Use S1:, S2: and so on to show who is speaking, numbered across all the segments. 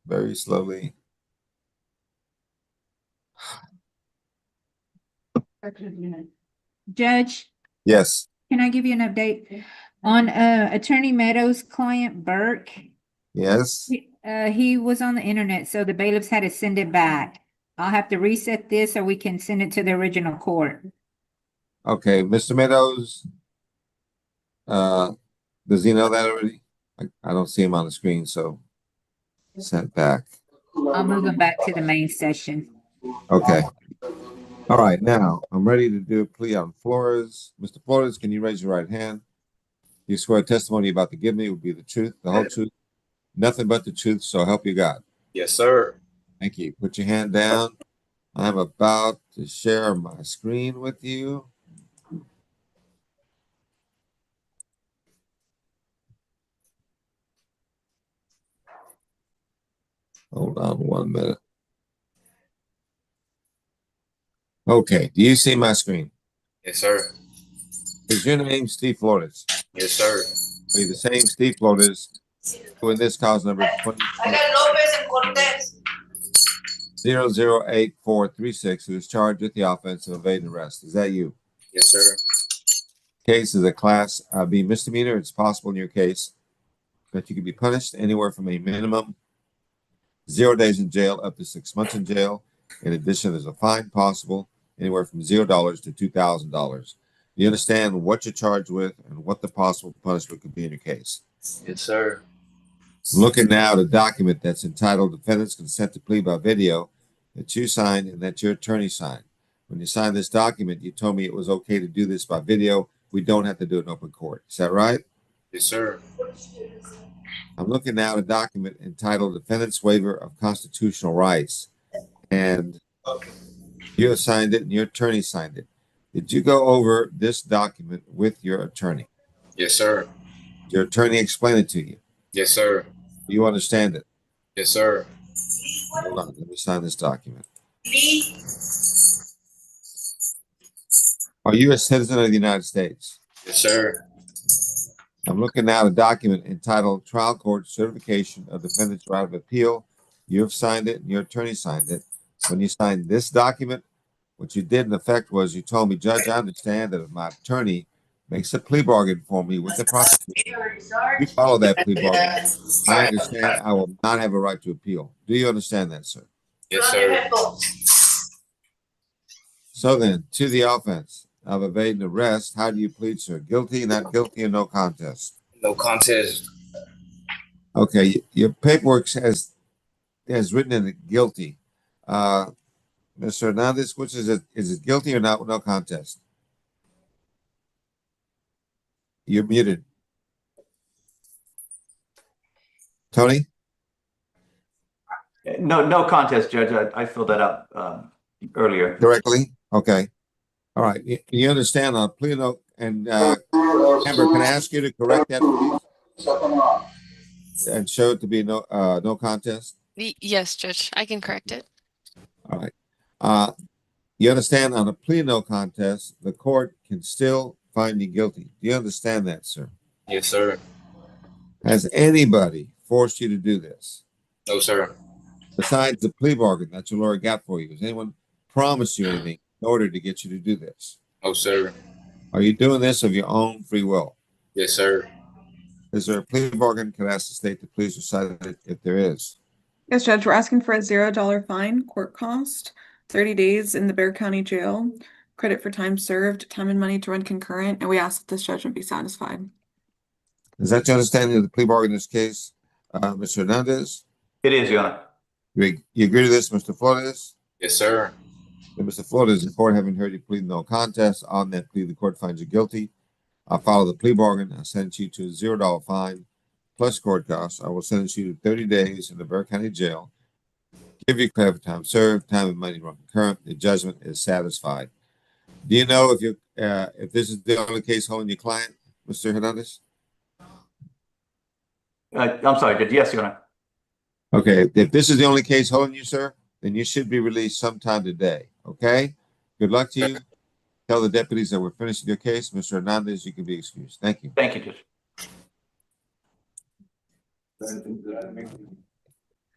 S1: very slowly.
S2: Judge,
S1: Yes.
S2: can I give you an update on Attorney Meadows' client Burke?
S1: Yes.
S2: He was on the internet, so the bailiffs had to send it back. I'll have to reset this so we can send it to the original court.
S1: Okay, Mr. Meadows. Does he know that already? I don't see him on the screen, so sent back.
S2: I'll move him back to the main session.
S1: Okay. All right, now I'm ready to do a plea on Flores. Mr. Flores, can you raise your right hand? You swear testimony you're about to give me will be the truth, the whole truth, nothing but the truth, so help you God.
S3: Yes, sir.
S1: Thank you. Put your hand down. I'm about to share my screen with you. Hold on 1 minute. Okay, do you see my screen?
S3: Yes, sir.
S1: Is your name Steve Flores?
S3: Yes, sir.
S1: Are you the same Steve Flores who in this cause number 008-436 who is charged with the offense of evading arrest? Is that you?
S3: Yes, sir.
S1: Case is a class B misdemeanor. It's possible in your case that you could be punished anywhere from a minimum 0 days in jail up to 6 months in jail. In addition, there's a fine possible anywhere from $0 to $2,000. You understand what you're charged with and what the possible punishment could be in your case?
S3: Yes, sir.
S1: I'm looking now at a document that's entitled Defendant's Consent to Plea by Video that you signed and that your attorney signed. When you signed this document, you told me it was okay to do this by video. We don't have to do it in open court. Is that right?
S3: Yes, sir.
S1: I'm looking now at a document entitled Defendant's Waiver of Constitutional Rights. And you have signed it and your attorney signed it. Did you go over this document with your attorney?
S3: Yes, sir.
S1: Did your attorney explain it to you?
S3: Yes, sir.
S1: Do you understand it?
S3: Yes, sir.
S1: Hold on, let me sign this document. Are you a citizen of the United States?
S3: Yes, sir.
S1: I'm looking now at a document entitled Trial Court Certification of Defendant's Right of Appeal. You have signed it and your attorney signed it. When you signed this document, what you did in effect was you told me, Judge, I understand that if my attorney makes a plea bargain for me with the prosecutor, you follow that plea bargain. I understand I will not have a right to appeal. Do you understand that, sir?
S3: Yes, sir.
S1: So then, to the offense of evading arrest, how do you plead, sir? Guilty, not guilty, or no contest?
S3: No contest.
S1: Okay, your paperwork has written in it guilty. Mr. Hernandez, which is it? Is it guilty or not? No contest. You're muted. Tony?
S4: No contest, Judge. I filled that out earlier.
S1: Correctly? Okay. All right. You understand on plea note, and Amber, can I ask you to correct that, please? And show it to be no contest?
S5: Yes, Judge, I can correct it.
S1: All right. You understand on a plea no contest, the court can still find you guilty. Do you understand that, sir?
S3: Yes, sir.
S1: Has anybody forced you to do this?
S3: No, sir.
S1: Besides the plea bargain that your lawyer got for you, has anyone promised you anything in order to get you to do this?
S3: No, sir.
S1: Are you doing this of your own free will?
S3: Yes, sir.
S1: Is there a plea bargain? Can I ask the state to please recite it if there is?
S6: Yes, Judge, we're asking for a $0 fine, court cost, 30 days in the Bexar County Jail, credit for time served, time and money to run concurrent, and we ask that this judgment be satisfied.
S1: Is that your understanding of the plea bargain in this case, Mr. Hernandez?
S4: It is, Your Honor.
S1: You agree to this, Mr. Flores?
S3: Yes, sir.
S1: And Mr. Flores, the court having heard you plead no contest, on that plea, the court finds you guilty. I'll follow the plea bargain. I'll sentence you to a $0 fine plus court costs. I will sentence you to 30 days in the Bexar County Jail. Give you credit for time served, time and money run concurrent. The judgment is satisfied. Do you know if this is the only case holding your client, Mr. Hernandez?
S4: I'm sorry, Judge. Yes, Your Honor.
S1: Okay, if this is the only case holding you, sir, then you should be released sometime today. Okay? Good luck to you. Tell the deputies that we're finishing your case. Mr. Hernandez, you can be excused. Thank you.
S4: Thank you, Judge.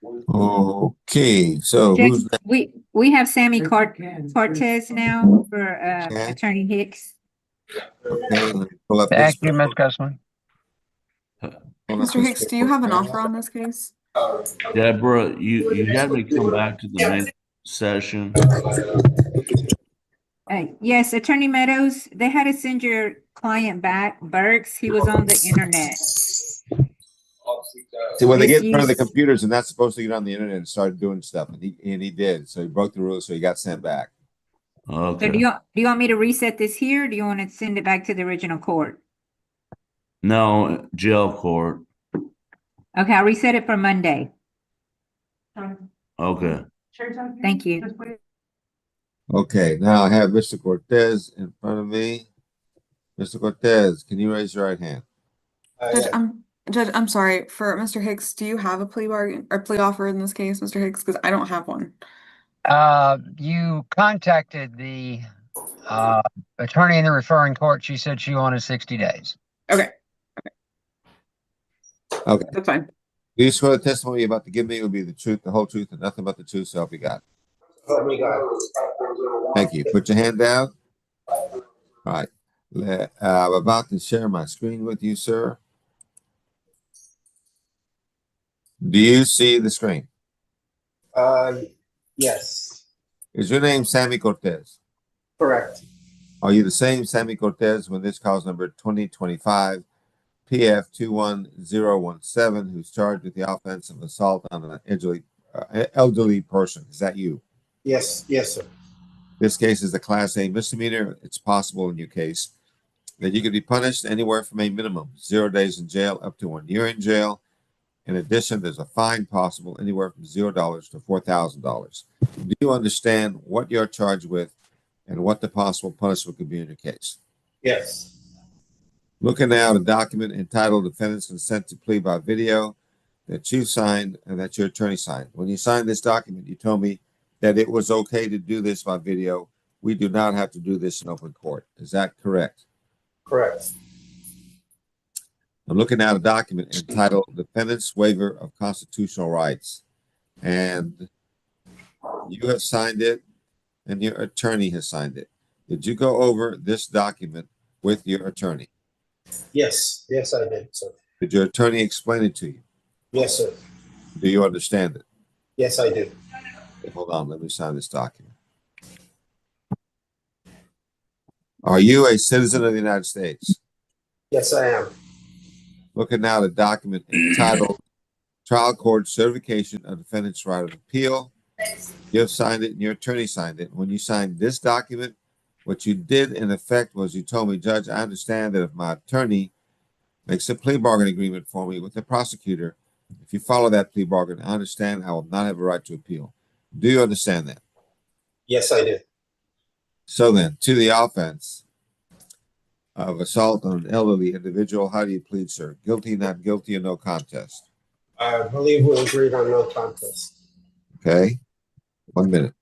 S1: Okay, so
S2: Judge,
S1: who's next?
S2: we have Sammy Cortez now for
S1: Okay.
S2: Attorney Hicks.
S1: Okay, let me pull up
S7: Thank
S1: his.
S7: you, Ms. Gusman.
S1: pull up
S6: Mr.
S1: his
S6: Hicks, do you have an
S1: paperwork.
S6: offer on this case?
S8: Deborah, you had me come back to the next session.
S2: Yes, Attorney Meadows, they had to send your client back, Burks. He was on the internet.
S1: See, when they get in front of the
S2: Misuse.
S1: computers, and not supposed to get on the internet and start doing stuff, and he did. So he broke the rules, so he got sent back.
S2: So
S8: Okay.
S2: do you want me to reset this here? Or do you want to send it back to the original court?
S8: No, jail court.
S2: Okay, I'll reset it for Monday.
S8: Okay.
S2: Thank you.
S1: Okay, now I have Mr. Cortez in front of me. Mr. Cortez, can you raise your right hand?
S6: Judge, I'm sorry, for Mr. Hicks, do you have a plea bargain or plea offer in this case, Mr. Hicks? Because I don't have one.
S7: You contacted the attorney in the referring court. She said she wanted 60 days.
S6: Okay,
S1: Okay.
S6: that's fine.
S1: Do you swear the testimony you're about to give me will be the truth, the whole truth, and nothing but the truth, so help you God? Thank you. Put your hand down. All right. I'm about to share my screen with you, sir. Do you see the screen?
S9: Yes,
S1: Is your name Sammy Cortez?
S9: correct.
S1: Are you the same Sammy Cortez when this calls number 2025 PF 21017, who's charged with the offense of assault on an elderly person? Is that you?
S9: Yes, yes, sir.
S1: This case is a Class A misdemeanor. It's possible in your case that you could be punished anywhere from a minimum 0 days in jail up to 1 year in jail. In addition, there's a fine possible anywhere from $0 to $4,000. Do you understand what you're charged with and what the possible punishment could be in your case?
S9: Yes,
S1: Looking now at a document entitled Defendant's Consent to Plea by Video that you signed and that your attorney signed. When you signed this document, you told me that it was okay to do this by video. We do not have to do this in open court. Is that correct?
S9: correct.
S1: I'm looking at a document entitled Defendant's Waiver of Constitutional Rights. And you have signed it and your attorney has signed it. Did you go over this document with your attorney?
S9: Yes, yes, I did, sir.
S1: Did your attorney explain it to you?
S9: Yes, sir.
S1: Do you understand it?
S9: Yes, I do.
S1: Hold on, let me sign this document. Are you a citizen of the United States?
S9: Yes, I am.
S1: Looking now at a document entitled Trial Court Certification of Defendant's Right of Appeal. You have signed it and your attorney signed it. When you signed this document, what you did in effect was you told me, Judge, I understand that if my attorney makes a plea bargain agreement for me with the prosecutor, if you follow that plea bargain, I understand I will not have a right to appeal. Do you understand that?
S9: Yes, I do.
S1: So then, to the offense of assault on an elderly individual, how do you plead, sir? Guilty, not guilty, or no contest?
S9: I believe we agreed on no contest.
S1: Okay. 1 minute.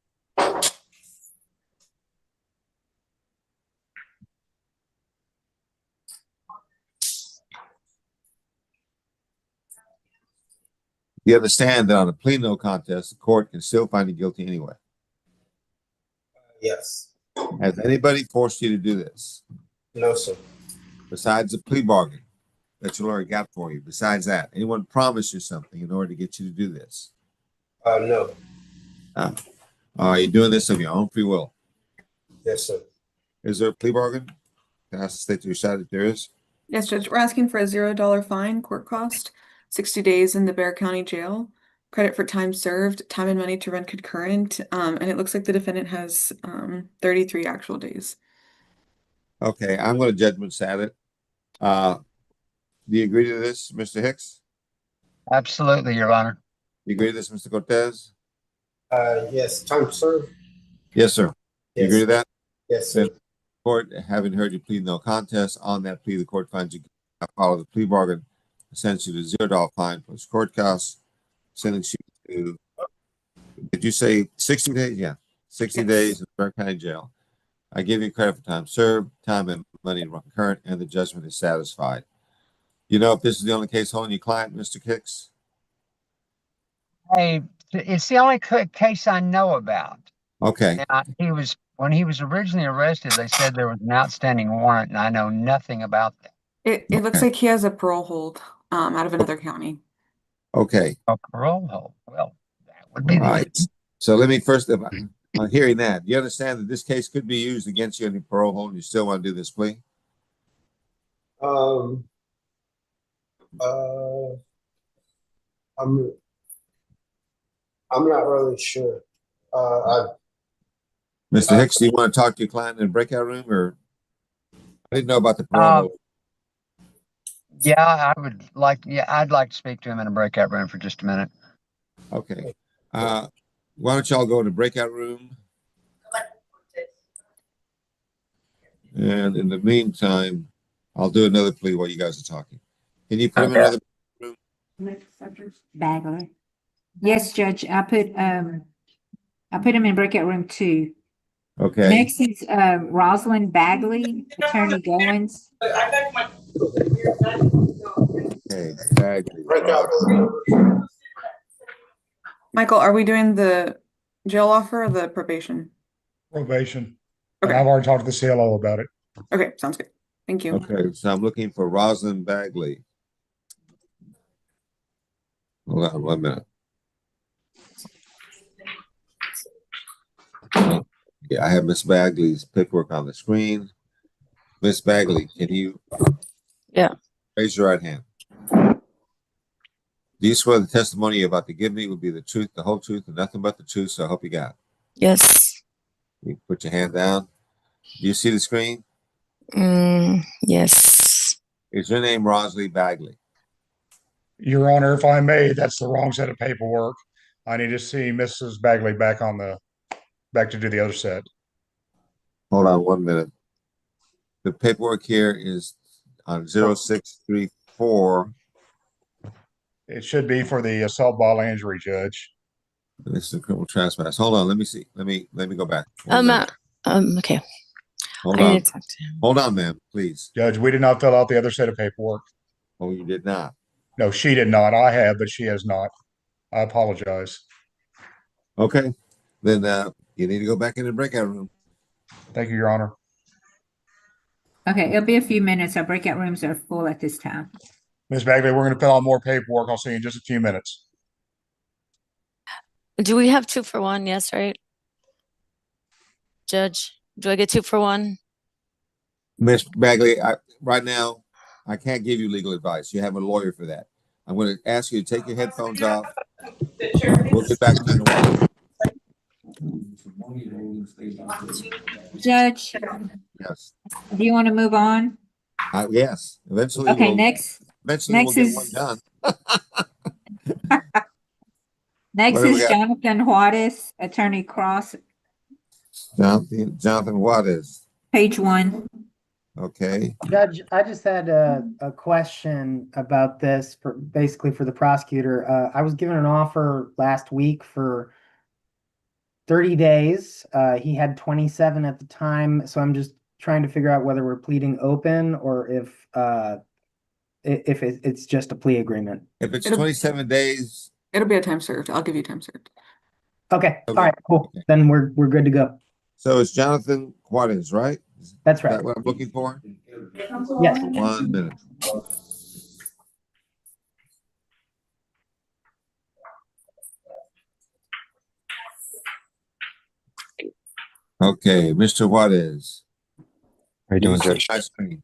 S1: You understand that on a plea no contest, the court can still find you guilty anyway.
S9: Yes.
S1: Has anybody forced you to do this?
S9: No, sir.
S1: Besides the plea bargain that your lawyer got for you, besides that, anyone promised you something in order to get you to do this?
S9: No.
S1: Are you doing this of your own free will?
S9: Yes, sir.
S1: Is there a plea bargain? Can I state to your side that there is?
S6: Yes, Judge, we're asking for a $0 fine, court cost, 60 days in the Bexar County Jail, credit for time served, time and money to run concurrent, and it looks like the defendant has 33 actual days.
S1: Okay, I'm going to judgment sat it. Do you agree to this, Mr. Hicks?
S7: Absolutely, Your Honor.
S1: You agree to this, Mr. Cortez?
S9: Yes, time served.
S1: Yes, sir. You
S9: Yes.
S1: agree to that?
S9: Yes, sir.
S1: Court, having heard you plead no contest, on that plea, the court finds you follow the plea bargain, sends you to $0 fine plus court costs, sentence you to, did you say 60 days? Yeah, 60 days in Bexar County Jail. I give you credit for time served, time and money run concurrent, and the judgment is satisfied. You know if this is the only case holding your client, Mr. Hicks?
S7: Hey, it's the only case I know about.
S1: Okay,
S7: Now, when he was originally arrested, they said there was an outstanding warrant, and I know nothing about that.
S6: It looks
S1: Okay.
S6: like he has a parole hold out of another county.
S1: okay,
S7: A parole hold. Well, that would be
S1: all
S7: the
S1: right. So let me first, on hearing that, do you understand that this case could be used against you in the parole hold and you still want to do this plea?
S9: Um, uh, I'm not really sure.
S1: Mr. Hicks, do you want to talk to your client in the breakout room, or I didn't know about the parole hold?
S7: Yeah, I'd like to speak to him in a breakout room for just a minute.
S1: Okay. Why don't y'all go to breakout room? And in the meantime, I'll do another plea while you guys are talking. Can you put him in another room?
S2: Bagler. Yes, Judge, I put him in breakout room 2.
S1: Okay.
S2: Next is Rosalind Bagley, Attorney Goins.
S1: Okay. Bagley.
S6: Michael, are we doing the jail offer or the probation?
S10: Probation. And
S6: Okay.
S10: I've already talked to the CLO about it.
S6: Okay, sounds good. Thank you.
S1: Okay, so I'm looking for Rosalind Bagley. Hold on 1 minute. Yeah, I have Miss Bagley's paperwork on the screen. Miss Bagley, can you raise your right hand? Do you swear the testimony you're about to give me will be the truth, the whole truth, and nothing but the truth? So I hope you got it.
S5: Yes.
S1: You put your hand down. Do you see the screen?
S5: Yes.
S1: Is your name Rosalind Bagley?
S10: Your Honor, if I may, that's the wrong set of paperwork. I need to see Mrs. Bagley back to do the other set.
S1: Hold on 1 minute. The paperwork here is on 0634.
S10: It should be for the assault bodily injury, Judge.
S1: This is a criminal trespass. Hold on, let me see. Let me go back. 1 minute.
S5: Okay.
S1: Hold
S5: I
S1: on.
S5: need to talk to him.
S1: Hold on, ma'am, please.
S10: Judge, we did not fill out the other set of paperwork.
S1: Oh, you did not.
S10: No, she did not. I have, but she has not. I apologize.
S1: Okay, then you need to go back in the breakout room.
S10: Thank you, Your Honor.
S2: Okay, it'll be a few minutes. Our breakout rooms are full at this time.
S10: Ms. Bagley, we're going to fill out more paperwork. I'll see you in just a few minutes.
S5: Do we have 2 for 1? Yes, right? Judge, do I get 2 for 1?
S1: Miss Bagley, right now, I can't give you legal advice. You have a lawyer for that. I'm going to ask you to take your headphones off. We'll get back to you in a while.
S2: Judge,
S1: Yes.
S2: do you want to move on?
S1: Yes. Eventually,
S2: Okay,
S1: we'll
S2: next
S1: get
S2: is-
S1: one done.
S2: Next
S1: What do we
S2: is
S1: got?
S2: Jonathan Juarez, Attorney Cross,
S1: Jonathan Juarez.
S2: page 1.
S1: Okay.
S11: Judge, I just had a question about this for basically for the prosecutor. I was given an offer last week for 30 days. He had 27 at the time, so I'm just trying to figure out whether we're pleading open or if it's just a plea agreement.
S1: If it's 27 days,
S6: It'll be a time served. I'll give you time served.
S11: Okay, all
S1: Okay.
S11: right, cool.
S1: Okay.
S11: Then we're good to go.
S1: so it's Jonathan Juarez, right?
S11: That's
S1: Is
S11: right.
S1: that what I'm looking for?
S11: Yes.
S1: 1 minute. Okay, Mr. Juarez.
S12: How you
S1: Do
S12: doing,
S1: see
S12: Judge?
S1: my screen?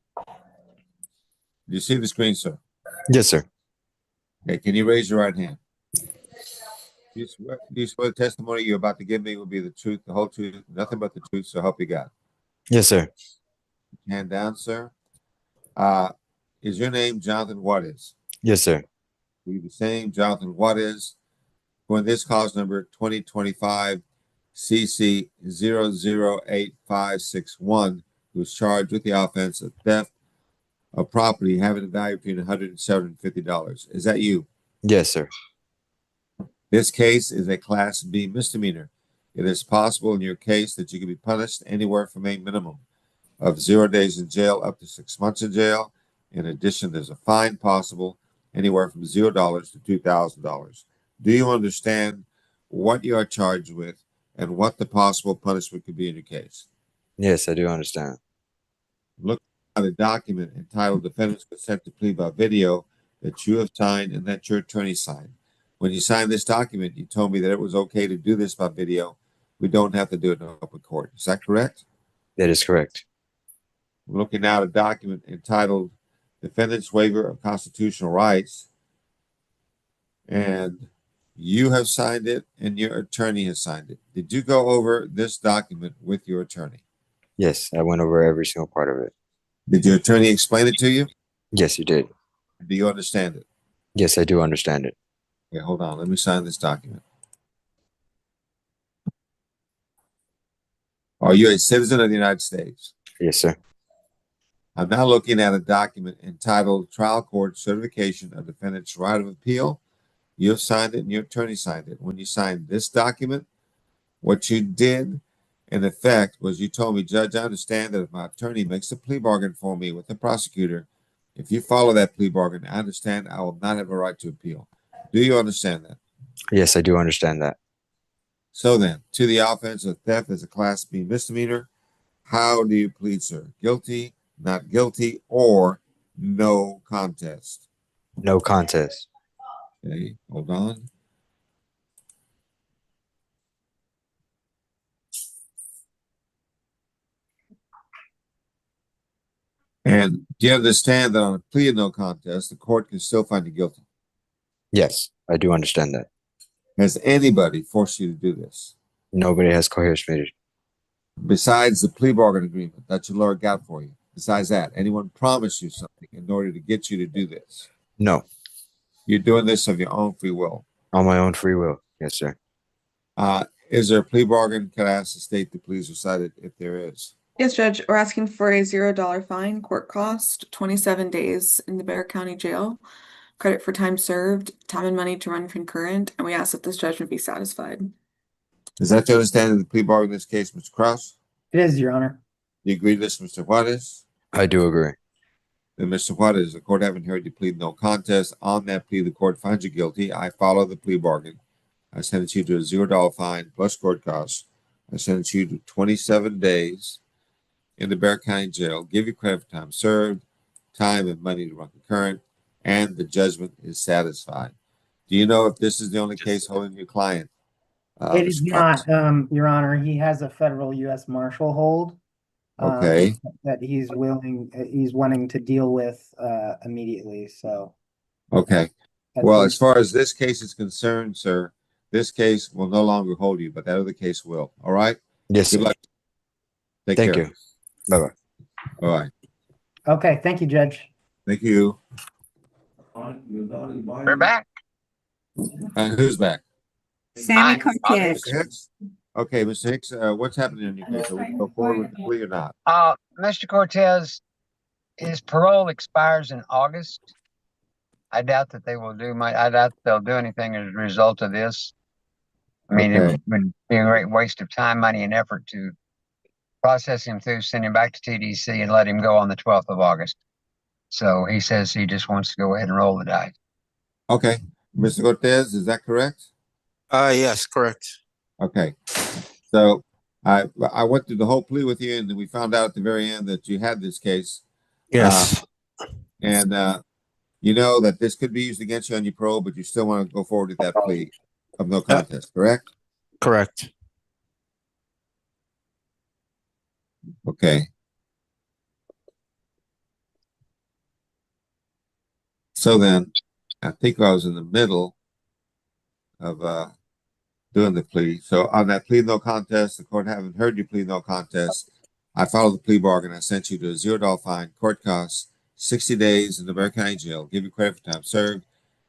S1: Do you see the screen, sir?
S12: Yes, sir.
S1: Okay, can you raise your right hand? Do you swear the testimony you're about to give me will be the truth, the whole truth, nothing but the truth, so help you God?
S12: Yes, sir.
S1: Hand down, sir. Is your name Jonathan Juarez?
S12: Yes, sir.
S1: You the same Jonathan Juarez. For this cause number 2025 CC 008561, who was charged with the offense of theft of property having a value between $100 and $750. Is that you?
S12: Yes, sir.
S1: This case is a Class B misdemeanor. It is possible in your case that you can be punished anywhere from a minimum of 0 days in jail up to 6 months in jail. In addition, there's a fine possible anywhere from $0 to $2,000. Do you understand what you are charged with and what the possible punishment could be in your case?
S12: Yes, I do understand.
S1: Look at a document entitled Defendant's Consent to Plea by Video that you have signed and that your attorney signed. When you signed this document, you told me that it was okay to do this by video. We don't have to do it in open court. Is that correct?
S12: That is correct.
S1: I'm looking now at a document entitled Defendant's Waiver of Constitutional Rights, and you have signed it and your attorney has signed it. Did you go over this document with your attorney?
S12: Yes, I went over every single part of it.
S1: Did your attorney explain it to you?
S12: Yes, you did.
S1: Do you understand it?
S12: Yes, I do understand it.
S1: Okay, hold on. Let me sign this document. Are you a citizen of the United States?
S12: Yes, sir.
S1: I'm now looking at a document entitled Trial Court Certification of Defendant's Right of Appeal. You have signed it and your attorney signed it. When you signed this document, what you did in effect was you told me, Judge, I understand that if my attorney makes a plea bargain for me with the prosecutor, if you follow that plea bargain, I understand I will not have a right to appeal. Do you understand that?
S12: Yes, I do understand that.
S1: So then, to the offense of theft as a Class B misdemeanor, how do you plead, sir? Guilty, not guilty, or no contest?
S12: No contest.
S1: Okay, hold on. And do you understand that on a plea of no contest, the court can still find you guilty?
S12: Yes, I do understand that.
S1: Has anybody forced you to do this?
S12: Nobody has coerced me.
S1: Besides the plea bargain agreement that your lawyer got for you, besides that, anyone promised you something in order to get you to do this?
S12: No,
S1: You're doing this of your own free will.
S12: on my own free will. Yes, sir.
S1: Is there a plea bargain? Can I ask the state to please recite it if there is?
S6: Yes, Judge, we're asking for a $0 fine, court cost, 27 days in the Bexar County Jail, credit for time served, time and money to run concurrent, and we ask that this judgment be satisfied.
S1: Is that your understanding of the plea bargain in this case, Mr. Krause?
S11: It is, Your Honor.
S1: Do you agree to this, Mr. Juarez?
S12: I do agree.
S1: Then, Mr. Juarez, the court having heard you plead no contest. On that plea, the court finds you guilty. I follow the plea bargain. I sentence you to a $0 fine plus court costs. I sentence you to 27 days in the Bexar County Jail, give you credit for time served, time and money to run concurrent, and the judgment is satisfied. Do you know if this is the only case holding your client?
S11: It is
S1: Mr.
S11: not,
S1: Krause?
S11: Your Honor. He has a federal U.S. Marshal hold.
S1: Okay.
S11: That he's wanting to deal with immediately. So.
S1: Okay.
S11: that's
S1: Well,
S11: what-
S1: as far as this case is concerned, sir, this case will no longer hold you, but that other case will. All right?
S12: Yes,
S1: Good
S12: sir.
S1: luck. Take
S12: Thank
S1: care.
S12: you. Bye-bye.
S1: Bye-bye.
S11: Okay, thank you, Judge.
S1: Thank you.
S7: We're back.
S1: Who's back?
S2: Sammy
S7: Fine.
S2: Cortez.
S1: Mr. Hicks? Okay, Mr. Hicks, what's happening in your case? Are we going to go forward with the plea or not?
S7: Mr. Cortez, his parole expires in August. I doubt that I doubt they'll do anything as a result of this. I mean,
S1: Okay.
S7: it would be a great waste of time, money, and effort to process him through, send him back to TDC, and let him go on the 12th of August. So he says he just wants to go ahead and roll the dice.
S1: Okay. Mr. Cortez, is that correct?
S13: Yes, correct.
S1: Okay. So I went through the whole plea with you, and then we found out at the very end that you had this case.
S13: Yes.
S1: And you know that this could be used against you on your parole, but you still want to go forward with that plea of no contest, correct?
S13: Correct.
S1: Okay. So then, I think I was in the middle of doing the plea. So on that plea no contest, the court having heard you plead no contest, I followed the plea bargain. I sent you to a $0 fine, court costs, 60 days in the Bexar County Jail, give you credit for time served,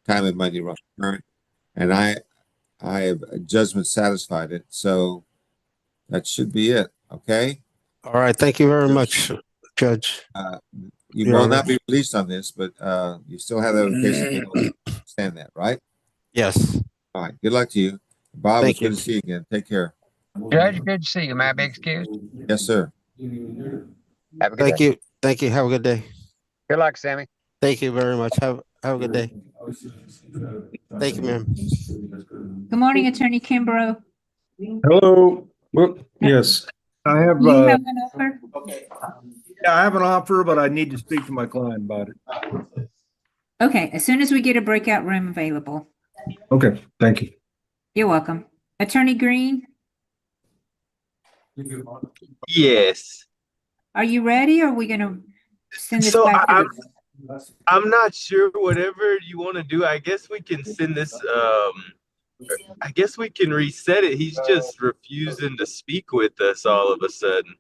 S1: time and money run concurrent, and I have judgment satisfied it. So that should be it. Okay.
S13: All right. Thank you very much, Judge.
S1: You
S13: Your
S1: will
S13: Honor.
S1: not be released on this, but you still have the other case. Understand that, right?
S13: Yes.
S1: All right. Good luck to you. Bob,
S13: Thank
S1: it's good
S13: you.
S1: to see you again. Take care.
S7: Judge, good to see you. May I be excused?
S1: Yes, sir.
S7: Have a good
S13: Thank
S7: day.
S13: you. Thank you. Have a good day.
S7: Good luck, Sammy.
S13: Thank you very much. Have a good day. Thank you, ma'am.
S2: Good morning, Attorney Kimbrough.
S14: Hello. Well, yes, I have,
S2: You have an offer?
S14: yeah, I have an offer, but I need to speak to my client about it.
S2: Okay, as soon as we get a breakout room available.
S14: Okay, thank you.
S2: You're welcome. Attorney Green,
S15: Yes.
S2: are you ready or are we gonna send this
S15: So
S2: back to
S15: I'm not sure. Whatever you want to do, I guess we can send this. I guess we can reset it. He's just refusing to speak with us all of a sudden.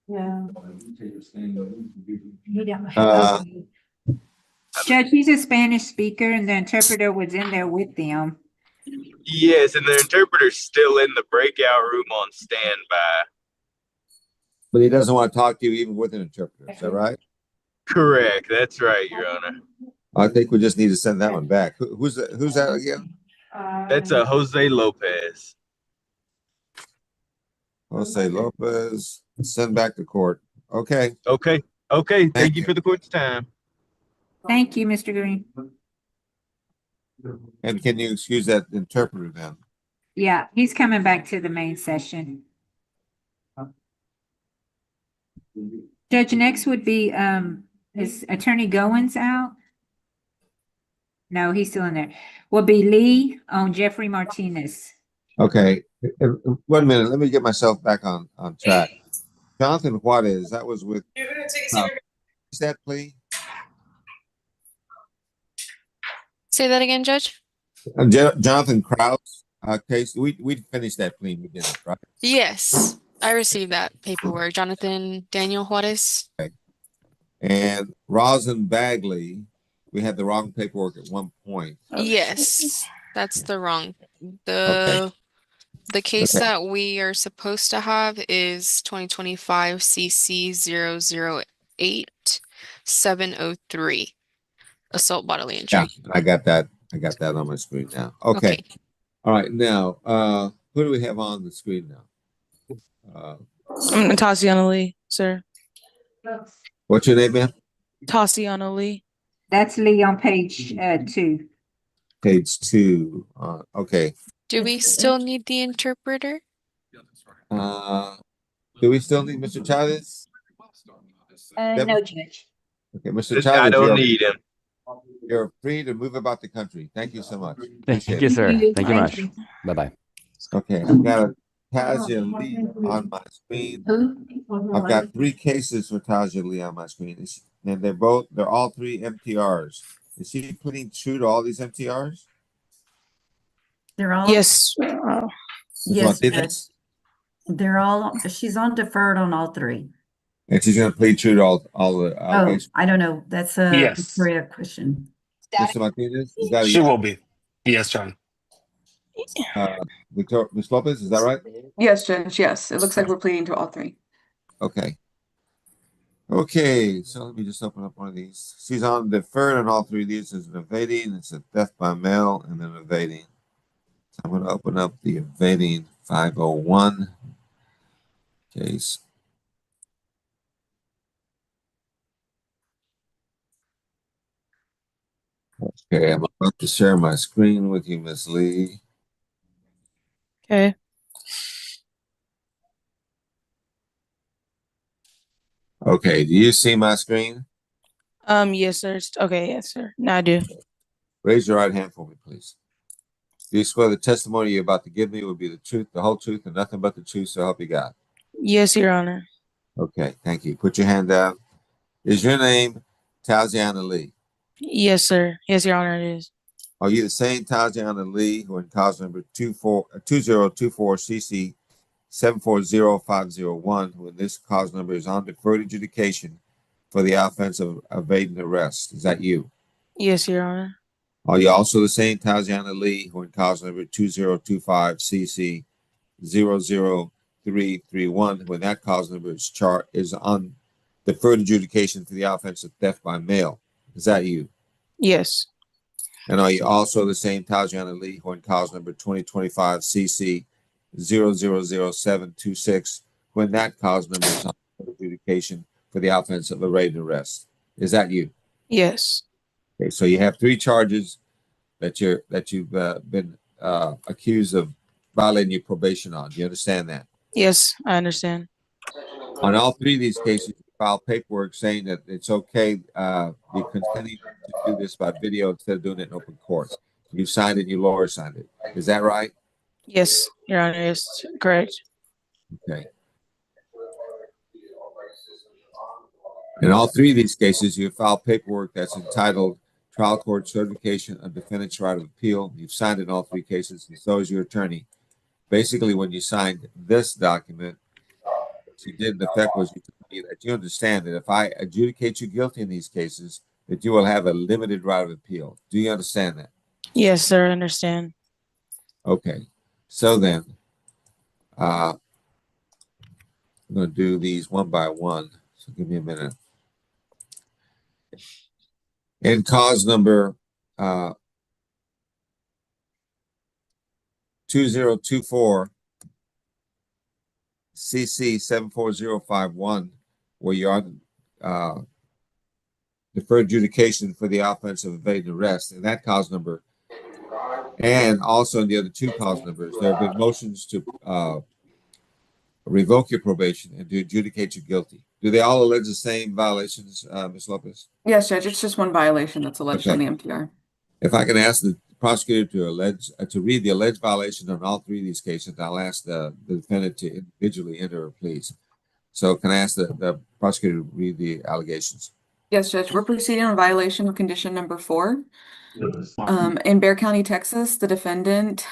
S2: Yeah.
S1: Uh,
S2: Judge, he's a Spanish speaker and the interpreter was in there with them.
S15: Yes, and the interpreter's still in the breakout room on standby.
S1: but he doesn't want to talk to you even with an interpreter. Is that right?
S15: Correct. That's right, Your Honor.
S1: I think we just need to send that one back. Who's that again?
S15: That's Jose Lopez.
S1: Jose Lopez. Send back to court. Okay.
S15: Okay. Okay. Thank you for the court's time.
S2: Thank you, Mr. Green.
S1: And can you excuse that interpreter then?
S2: Yeah, he's coming back to the main session. Judge, next would be, is Attorney Goins out? No, he's still in there. Will be Lee on Jeffrey Martinez.
S1: Okay. 1 minute. Let me get myself back on track. Jonathan Juarez, that was with is that plea?
S5: Say that again, Judge?
S1: Jonathan Krause case. We finished that plea. We did it, right?
S5: Yes, I received that paperwork. Jonathan Daniel Juarez.
S1: Okay. And Rosin Bagley, we had the wrong paperwork at one point.
S5: Yes, that's the wrong.
S1: Okay.
S5: The case
S1: Okay.
S5: that we are supposed to have is 2025 CC 008-703. Assault bodily injury.
S1: Yeah, I got that. I got that on my screen now. Okay. All right. Now, who do we have on the screen now?
S16: Tatiana Lee, sir.
S1: What's your name, ma'am?
S16: Tatiana Lee.
S2: That's Lee on page 2.
S1: Page 2. Okay.
S5: Do we still need the interpreter?
S1: Do we still need Mr. Chavez?
S2: No, Judge.
S1: Okay, Mr.
S15: This
S1: Chavez,
S15: guy don't need him.
S1: you're free to move about the country. Thank you so much.
S17: Thank
S1: Appreciate
S17: you,
S1: it.
S17: sir. Thank you
S2: Thank
S17: much.
S2: you.
S17: Bye-bye.
S1: Okay, I've got a Taja Lee on my screen. I've got 3 cases for Taja Lee on my screen. And they're all 3 MTRs. Is she pleading true to all these MTRs?
S16: They're all. Yes.
S1: Yes,
S16: They're all, she's on deferred on all 3.
S1: and she's going to plead true to all the allegations.
S16: I don't know. That's a
S18: Yes.
S16: Victoria question.
S1: Mr. Martinez, is that
S18: She will be. Yes, John.
S1: Ms. Lopez, is that right?
S6: Yes, Judge, yes. It looks like we're pleading to all 3.
S1: Okay. Okay, so let me just open up one of these. She's on deferred on all 3 of these. It's an evading, it's a theft by mail, and then evading. So I'm going to open up the evading 501 case. Okay, I'm about to share my screen with you, Miss Lee.
S16: Okay.
S1: Okay, do you see my screen?
S16: Yes, sir. Okay, yes, sir. Now I do.
S1: Raise your right hand for me, please. Do you swear the testimony you're about to give me will be the truth, the whole truth, and nothing but the truth, so help you God?
S16: Yes, Your Honor.
S1: Okay, thank you. Put your hand down. Is your name Taziana Lee?
S16: Yes, sir. Yes, Your Honor, it is.
S1: Are you the same Taziana Lee who in cause number 2024 CC 740501, who in this cause number is on deferred adjudication for the offense of evading arrest? Is that you?
S16: Yes, Your Honor.
S1: Are you also the same Taziana Lee who in cause number 2025 CC 00331, when that cause number is on deferred adjudication for the offense of theft by mail? Is that you?
S16: Yes.
S1: And are you also the same Tajiana Lee who in cause number 2025 CC 000726, when that cause number is on adjudication for the offense of evading arrest? Is that you?
S16: Yes.
S1: Okay, so you have 3 charges that you've been accused of violating your probation on. Do you understand that?
S5: Yes, I understand.
S1: On all three of these cases, you file paperwork saying that it's okay, you're consenting to do this by video instead of doing it in open court. You signed it, your lawyer signed it. Is that right?
S5: Yes, Your Honor, yes, correct.
S1: Okay. In all three of these cases, you filed paperwork that's entitled Trial Court Certification of Defendant's Right of Appeal. You've signed it in all three cases, and so is your attorney. Basically, when you signed this document, what you did in effect was you told me that you understand that if I adjudicate you guilty in these cases, that you will have a limited right of appeal. Do you understand that?
S5: Yes, sir, I understand.
S1: Okay. So then, I'm going to do these one by one. So give me a minute. In cause number 2024 CC 74051, where you're on deferred adjudication for the offense of evading arrest, and that cause number, and also in the other two cause numbers, there have been motions to revoke your probation and to adjudicate you guilty. Do they all allege the same violations, Ms. Lopez?
S6: Yes, Judge, it's just one violation that's alleged on
S1: Okay.
S6: the MPR.
S1: If I can ask the prosecutor to read the alleged violation on all three of these cases, I'll ask the defendant to individually enter a plea. So can I ask the prosecutor to read the allegations?
S6: Yes, Judge, we're proceeding on violation of condition number 4. In Bexar County, Texas, the defendant,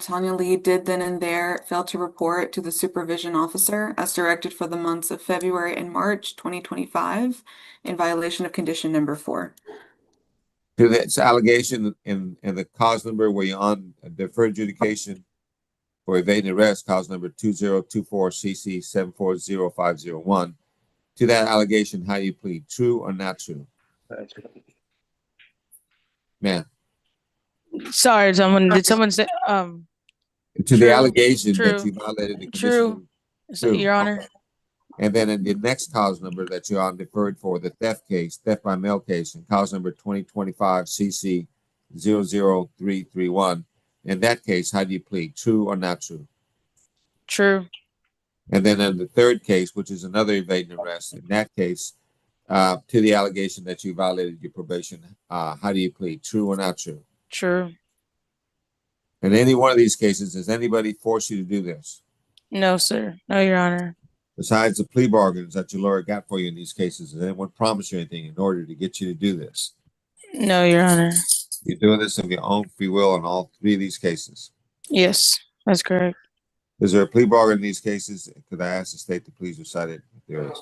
S6: Tanya Lee, did then and there fail to report to the supervision officer as directed for the months of February and March 2025 in violation of condition number 4.
S1: To this allegation in the cause number where you're on deferred adjudication for evading arrest, cause number 2024 CC 74051. To that allegation, how you plead, true or not true? Man.
S5: Sorry, did someone say,
S1: To
S5: true,
S1: the allegation
S5: true,
S1: that you violated the
S5: true,
S1: condition.
S5: Your Honor.
S1: And then in the next cause number that you're on deferred for, the theft case, theft by mail case, and cause number 2025 CC 00331. In that case, how do you plead, true or not true?
S5: True.
S1: And then in the third case, which is another evading arrest, in that case, to the allegation that you violated your probation, how do you plead, true or not true?
S5: True.
S1: In any one of these cases, does anybody force you to do this?
S5: No, sir. No, Your Honor.
S1: Besides the plea bargains that your lawyer got for you in these cases, does anyone promise you anything in order to get you to do this?
S5: No, Your Honor.
S1: You're doing this of your own free will in all three of these cases.
S5: Yes, that's correct.
S1: Is there a plea bargain in these cases? Could I ask the state to please recite it if there is?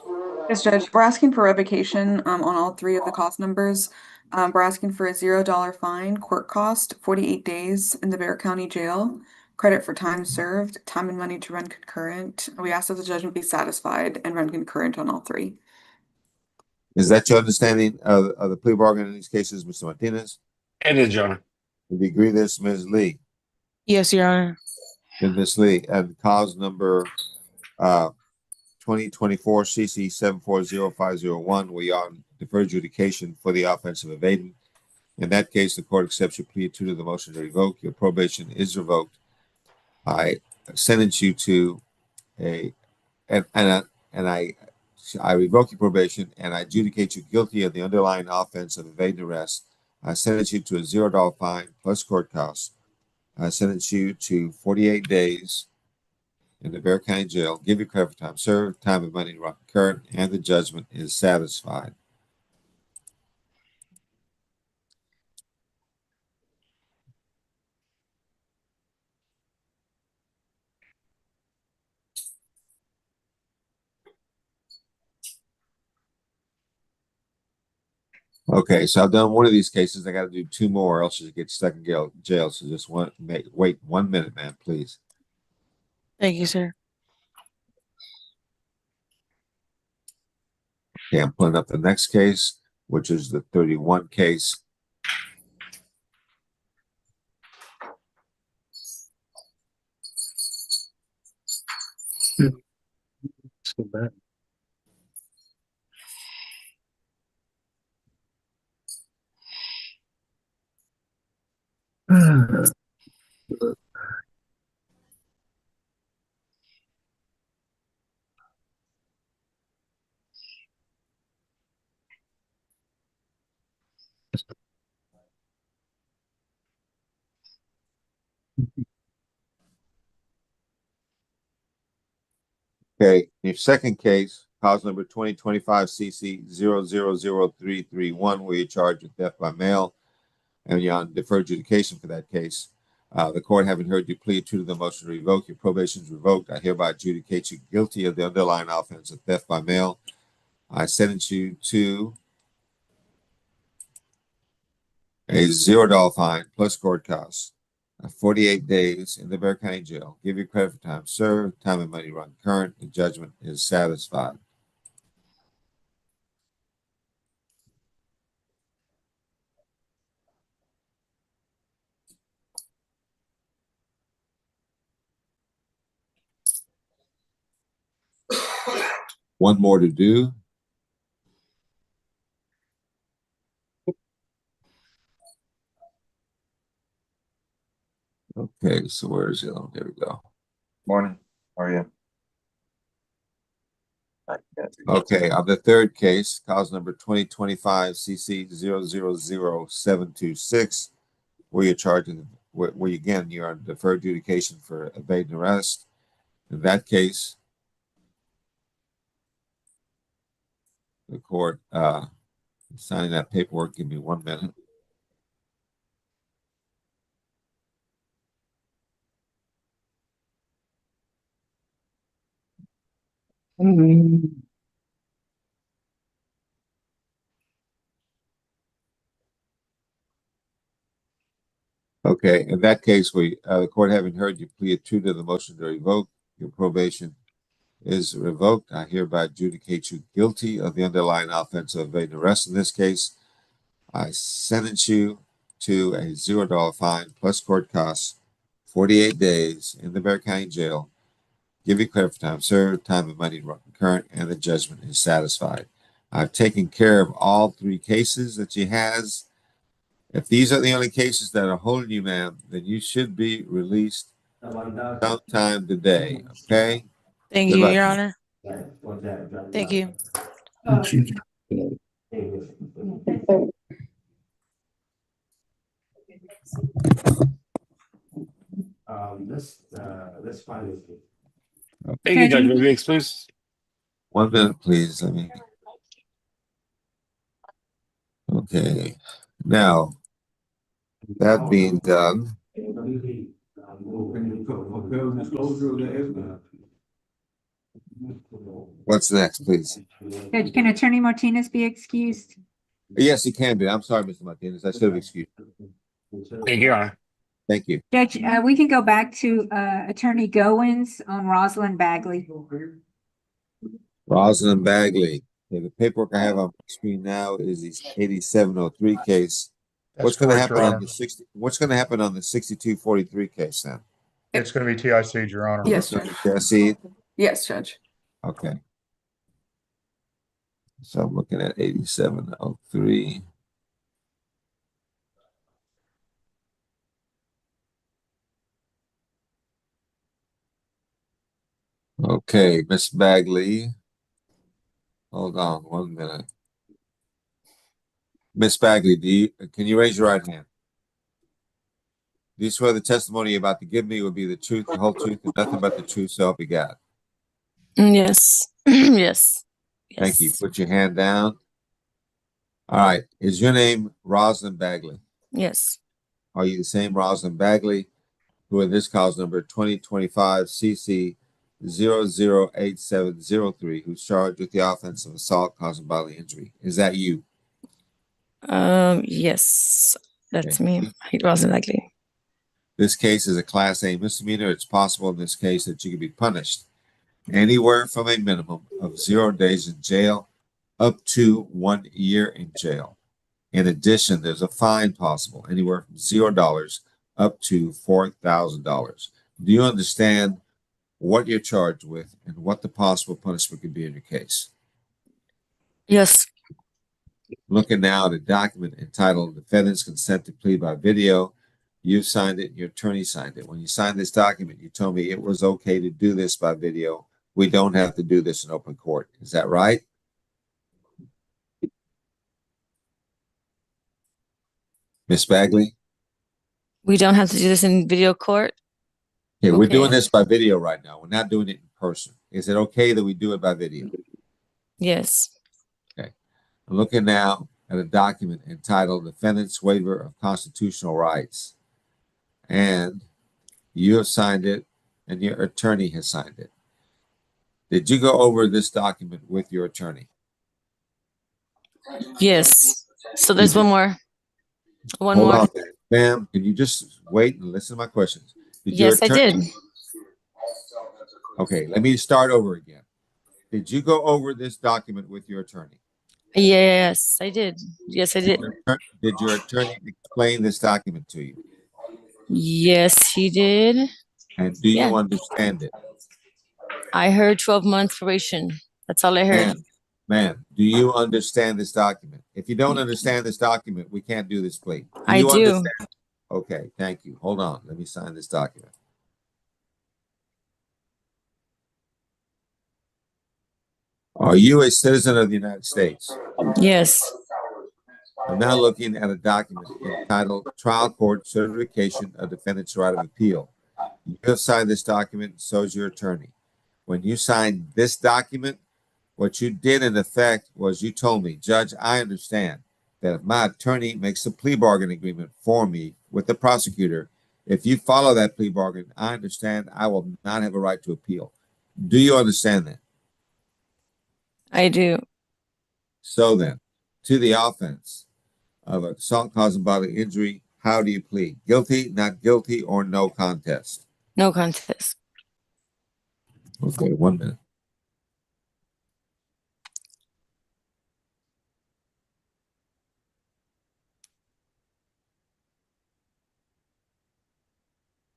S6: Yes, Judge, we're asking for revocation on all three of the cost numbers. We're asking for a $0 fine, court cost, 48 days in the Bexar County Jail, credit for time served, time and money to run concurrent. We ask that the judgment be satisfied and run concurrent on all three.
S1: Is that your understanding of the plea bargain in these cases, Mr. Martinez?
S18: It is, Your Honor.
S1: Do you agree this, Ms. Lee?
S5: Yes, Your Honor.
S1: And Ms. Lee, and cause number 2024 CC 74051, where you're on deferred adjudication for the offense of evading. In that case, the court accepts your plea to the motion to revoke. Your probation is revoked. I sentence you to I revoke your probation and I adjudicate you guilty of the underlying offense of evading arrest. I sentence you to a $0 fine plus court costs. I sentence you to 48 days in the Bexar County Jail. Give you credit for time served, time and money run concurrent, and the judgment is satisfied. Okay, so I've done one of these cases. I got to do two more, or else you get stuck in jail. So just wait 1 minute, man, please.
S5: Thank you, sir.
S1: Okay, I'm pulling up the next case, which is the 31 case.
S14: Let's go back.
S1: Okay, your second case, cause number 2025 CC 0000331, where you're charged with theft by mail, and you're on deferred adjudication for that case. The court, having heard you plead true to the motion to revoke, your probation is revoked. I hereby adjudicate you guilty of the underlying offense of theft by mail. I sentence you to a $0 fine plus court costs, 48 days in the Bexar County Jail. Give you credit for time served, time and money run current. The judgment is satisfied. One more to do. Okay, so where is it? Oh, there we go.
S4: Morning. How are you?
S1: Okay, on the third case, cause number 2025 CC 000726, where you're charging, where again, you're on deferred adjudication for evading arrest. In that case, the court signing that paperwork. Give me 1 minute. Okay, in that case, the court, having heard you plead true to the motion to revoke, your probation is revoked. I hereby adjudicate you guilty of the underlying offense of evading arrest. In this case, I sentence you to a $0 fine plus court costs, 48 days in the Bexar County Jail. Give you credit for time served, time and money current, and the judgment is satisfied. I've taken care of all three cases that she has. If these are the only cases that are holding you, ma'am, then you should be released sometime today. Okay?
S5: Thank
S1: Good
S5: you,
S1: luck.
S5: Your Honor. Thank you.
S11: This fine is.
S18: Thank you, Judge.
S2: Judge,
S18: Rodriguez, please.
S1: 1 minute, please. Okay. Now, that being done, what's next, please?
S2: Judge, can Attorney Martinez be excused?
S1: Yes, you can be. I'm sorry, Mr. Martinez. I should have excused you.
S18: Thank you, Your Honor.
S1: Thank you.
S2: Judge, we can go back to Attorney Goins on Rosalind Bagley.
S1: Rosalind Bagley. Okay, the paperwork I have on my screen now is the 8703 case. What's going to happen on the 60? What's going to happen on the 6243 case then?
S10: It's going to be TIC, Your Honor.
S6: Yes, Judge.
S1: TIC?
S6: Yes, Judge.
S1: Okay. So I'm looking at 8703. Okay, Miss Bagley. Hold on 1 minute. Miss Bagley, can you raise your right hand? Do you swear the testimony you're about to give me will be the truth, the whole truth, and nothing but the truth, so help you God?
S5: Yes. Yes.
S1: Thank you. Put your hand down. All right. Is your name Rosalind Bagley?
S5: Yes.
S1: Are you the same Rosalind Bagley who in this cause number 2025 CC 008703, who's charged with the offense of assault causing bodily injury? Is that you?
S5: Yes. That's
S1: Okay.
S5: me. It wasn't likely.
S1: This case is a Class A misdemeanor. It's possible in this case that you could be punished anywhere from a minimum of 0 days in jail up to 1 year in jail. In addition, there's a fine possible anywhere from $0 up to $4,000. Do you understand what you're charged with and what the possible punishment could be in your case?
S5: Yes.
S1: Looking now at a document entitled Defendant's Consent to Plead by Video, You signed it, your attorney signed it. When you signed this document, you told me it was okay to do this by video. We don't have to do this in open court. Is that right? Miss Bagley?
S17: We don't have to do this in video court?
S1: Okay, we're
S17: Okay.
S1: doing this by video right now. We're not doing it in person. Is it okay that we do it by video?
S17: Yes.
S1: Okay. I'm looking now at a document entitled Defendant's Waiver of Constitutional Rights. And you have signed it and your attorney has signed it. Did you go over this document with your attorney?
S17: Yes. So there's one more. One
S1: Hold
S17: more.
S1: on, ma'am. Can you just wait and listen to my questions?
S17: Yes, I did.
S1: Okay, let me start over again. Did you go over this document with your attorney?
S17: Yes, I did. Yes, I did.
S1: Did your attorney explain this document to you?
S17: Yes, he did.
S1: And do you
S17: Yeah.
S1: understand it?
S17: I heard 12 month probation. That's all I heard.
S1: Ma'am, do you understand this document? If you don't understand this document, we can't do this plea.
S17: I
S1: you
S17: do.
S1: Understand? Okay, thank you. Hold on. Let me sign this document. Are you a citizen of the United States?
S17: Yes.
S1: I'm now looking at a document entitled Trial Court Certification of Defendant's Right of Appeal. You have signed this document, so is your attorney. When you signed this document, what you did in effect was you told me, Judge, I understand that if my attorney makes a plea bargain agreement for me with the prosecutor, if you follow that plea bargain, I understand I will not have a right to appeal. Do you understand that?
S17: I do.
S1: So then, to the offense of assault causing bodily injury, how do you plead? Guilty, not guilty, or no contest?
S17: No contest.
S1: Okay, 1 minute.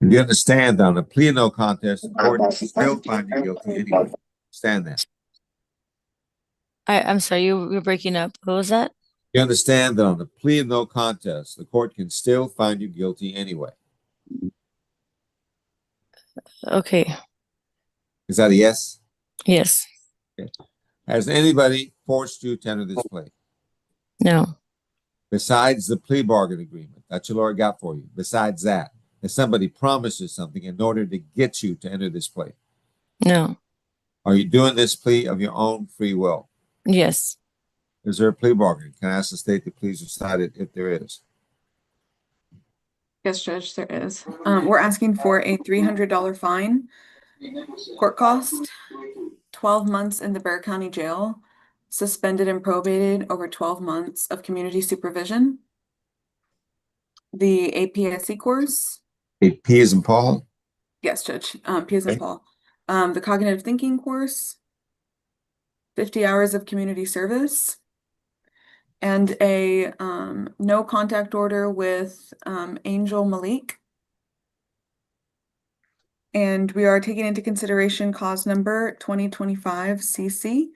S1: You understand that on a plea of no contest, the court can still find you guilty anyway. Understand that?
S17: I'm sorry, you're breaking up. What was that?
S1: You understand that on a plea of no contest, the court can still find you guilty anyway.
S17: Okay.
S1: Is that a yes?
S17: Yes.
S1: Okay. Has anybody forced you to enter this plea?
S17: No.
S1: Besides the plea bargain agreement that your lawyer got for you, besides that, has somebody promised you something in order to get you to enter this plea?
S17: No.
S1: Are you doing this plea of your own free will?
S17: Yes.
S1: Is there a plea bargain? Can I ask the state to please recite it if there is?
S6: Yes, Judge, there is. We're asking for a $300 fine, court cost, 12 months in the Bexar County Jail, suspended and probated over 12 months of community supervision, the APSC course.
S1: AP as in Paul?
S6: Yes, Judge. P as in Paul. The cognitive thinking course, 50 hours of community service, and a no contact order with Angel Malik. And we are taking into consideration cause number 2025 CC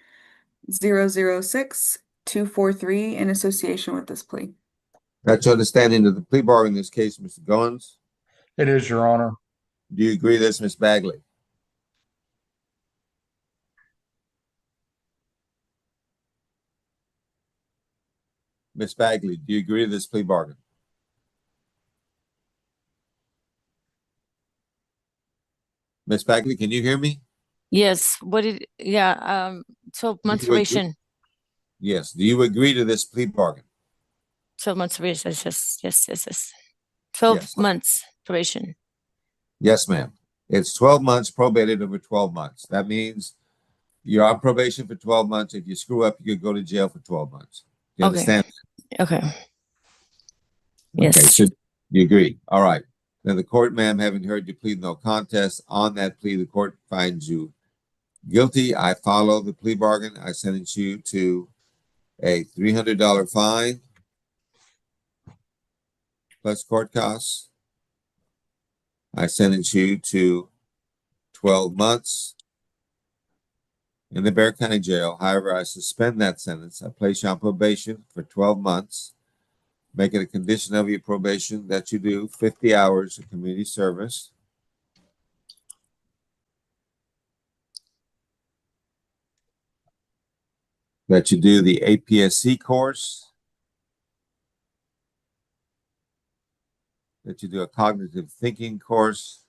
S6: 006243 in association with this plea.
S1: That's your understanding of the plea bargain in this case, Mr. Goins?
S10: It is, Your Honor.
S1: Do you agree with this, Ms. Bagley? Ms. Bagley, do you agree to this plea bargain? Ms. Bagley, can you hear me?
S17: Yes. 12 months probation.
S1: Yes. Do you agree to this plea bargain?
S17: 12 months probation. Yes. 12
S1: Yes.
S17: months probation.
S1: Yes, ma'am. It's 12 months probated over 12 months. That means you're on probation for 12 months. If you screw up, you could go to jail for 12 months. You
S17: Okay.
S1: understand?
S17: Okay. Yes.
S1: Okay, so you agree. All right. Then the court, ma'am, having heard you plead no contest, on that plea, the court finds you guilty. I follow the plea bargain. I sentence you to a $300 fine plus court costs. I sentence you to 12 months in the Bexar County Jail. However, I suspend that sentence. I place you on probation for 12 months. make it a condition of your probation that you do 50 hours of community service. That you do the APSC course. That you do a cognitive thinking course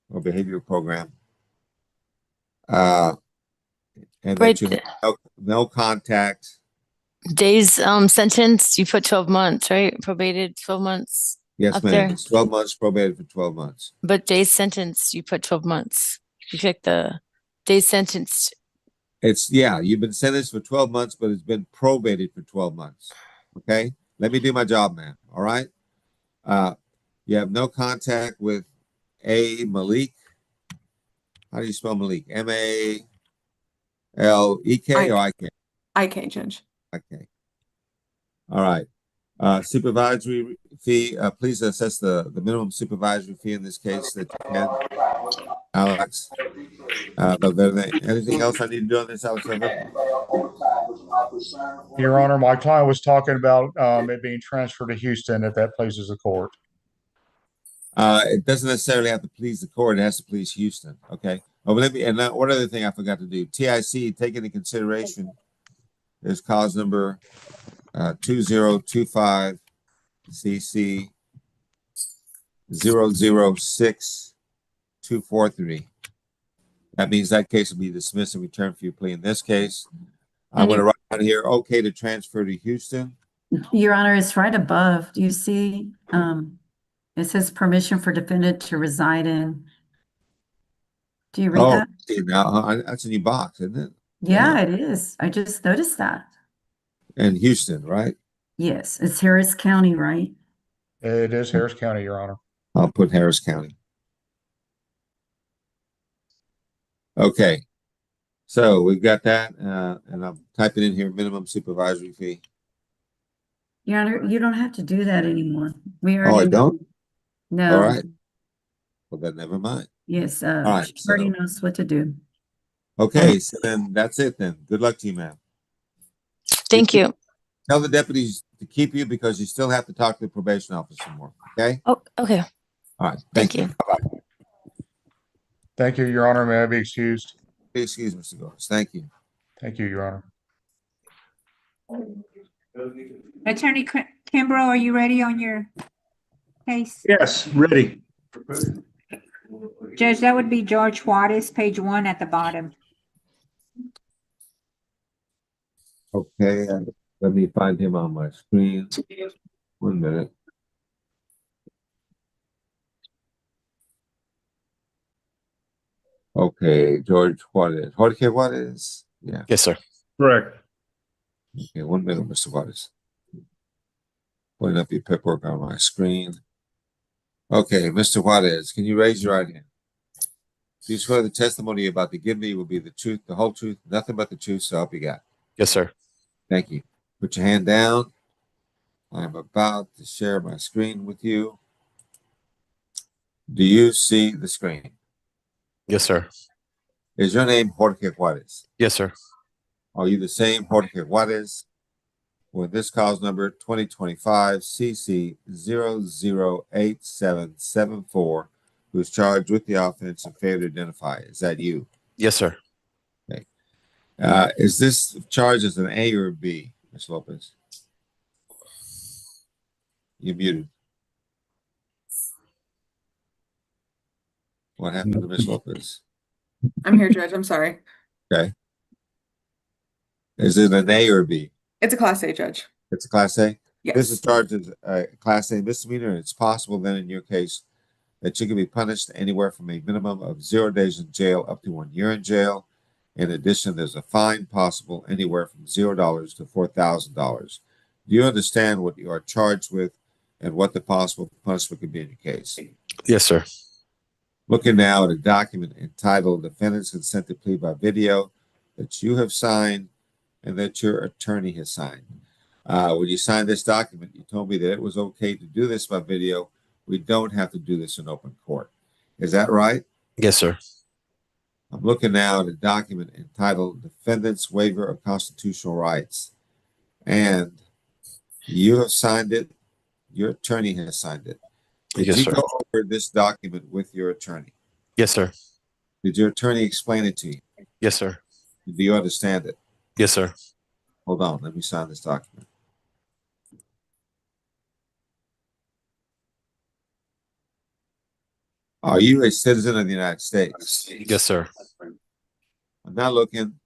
S1: or behavioral program. And
S17: Right.
S1: that you have no contact.
S17: Days sentence, you put 12 months, right? Probated 12 months.
S1: Yes,
S17: up
S1: ma'am.
S17: there.
S1: It's 12 months, probated for 12 months.
S17: But days sentence, you put 12 months. You check the days sentenced.
S1: It's, yeah, you've been sentenced for 12 months, but it's been probated for 12 months. Okay? Let me do my job, man. All right? You have no contact with A. Malik. How do you spell Malik? M-A-L-E-K or I-K?
S6: I-K, Judge.
S1: Okay. All right. Supervisory fee. Please assess the minimum supervisory fee in this case that you can. Alex. Anything else I need to do on this, Alex?
S10: Your Honor, my client was talking about it being transferred to Houston if that pleases the court.
S1: It doesn't necessarily have to please the court. It has to please Houston. Okay. Oh, but one other thing I forgot to do. TIC, take into consideration, is cause number 2025 CC 006243. That means that case will be dismissed and returned for your plea. In this case, I'm going to write down here, okay to transfer to Houston.
S16: Your Honor, it's right above. Do you see? It says permission for defendant to reside in. Do you read that?
S1: See, now that's a new box, isn't it?
S16: Yeah, it is. I just noticed that.
S1: And Houston, right?
S16: Yes, it's Harris County, right?
S10: It is Harris County, Your Honor.
S1: I'll put Harris County. Okay. So we've got that, and I'm typing in here minimum supervisory fee.
S16: Your Honor, you don't have to do that anymore. We already.
S1: Oh, I don't?
S16: No.
S1: All right. Well, then never mind.
S16: Yes,
S1: All right,
S16: she already knows what to do.
S1: Okay, so then that's it then. Good luck to you, ma'am.
S17: Thank you.
S1: Tell the deputies to keep you because you still have to talk to the probation officer more. Okay?
S17: Oh, okay.
S1: All right. Thank you. Bye-bye.
S10: Thank you, Your Honor. May I be excused?
S1: Excuse me, Mr. Gomes. Thank you.
S10: Thank you, Your Honor.
S2: Attorney Kimbrough, are you ready on your case?
S14: Yes, ready.
S2: Judge, that would be George Juarez, page 1 at the bottom.
S1: Okay, let me find him on my screen. 1 minute. Okay, George Juarez. Jorge Juarez? Yeah.
S18: Yes, sir.
S14: Correct.
S1: Okay, 1 minute, Mr. Juarez. Pulling up your paperwork on my screen. Okay, Mr. Juarez, can you raise your right hand? Do you swear the testimony you're about to give me will be the truth, the whole truth, nothing but the truth, so help you God?
S18: Yes, sir.
S1: Thank you. Put your hand down. I'm about to share my screen with you. Do you see the screen?
S18: Yes, sir.
S1: Is your name Jorge Juarez?
S18: Yes, sir.
S1: Are you the same Jorge Juarez with this cause number 2025 CC 008774, who's charged with the offense and failed to identify? Is that you?
S18: Yes, sir.
S1: Okay. Is this charged as an A or a B, Ms. Lopez? You're muted. What happened to Ms. Lopez?
S6: I'm here, Judge. I'm sorry.
S1: Okay. Is it an A or a B?
S6: It's a Class A, Judge.
S1: It's a Class A?
S6: Yes.
S1: This is charged as a Class A misdemeanor, and it's possible then in your case that you can be punished anywhere from a minimum of 0 days in jail up to 1 year in jail. In addition, there's a fine possible anywhere from $0 to $4,000. Do you understand what you are charged with and what the possible punishment could be in your case?
S18: Yes, sir.
S1: Looking now at a document entitled Defendant's Consent to Plea by Video that you have signed and that your attorney has signed. When you signed this document, you told me that it was okay to do this by video. We don't have to do this in open court. Is that right?
S18: Yes, sir.
S1: I'm looking now at a document entitled Defendant's Waiver of Constitutional Rights. And You have signed it. Your attorney has signed it. Did
S18: Yes,
S1: you
S18: sir.
S1: go over this document with your attorney?
S18: Yes, sir.
S1: Did your attorney explain it to you?
S18: Yes, sir.
S1: Do you understand it?
S18: Yes, sir.
S1: Hold on, let me sign this document. Are you a citizen of the United States?
S18: Yes, sir.
S1: I'm now looking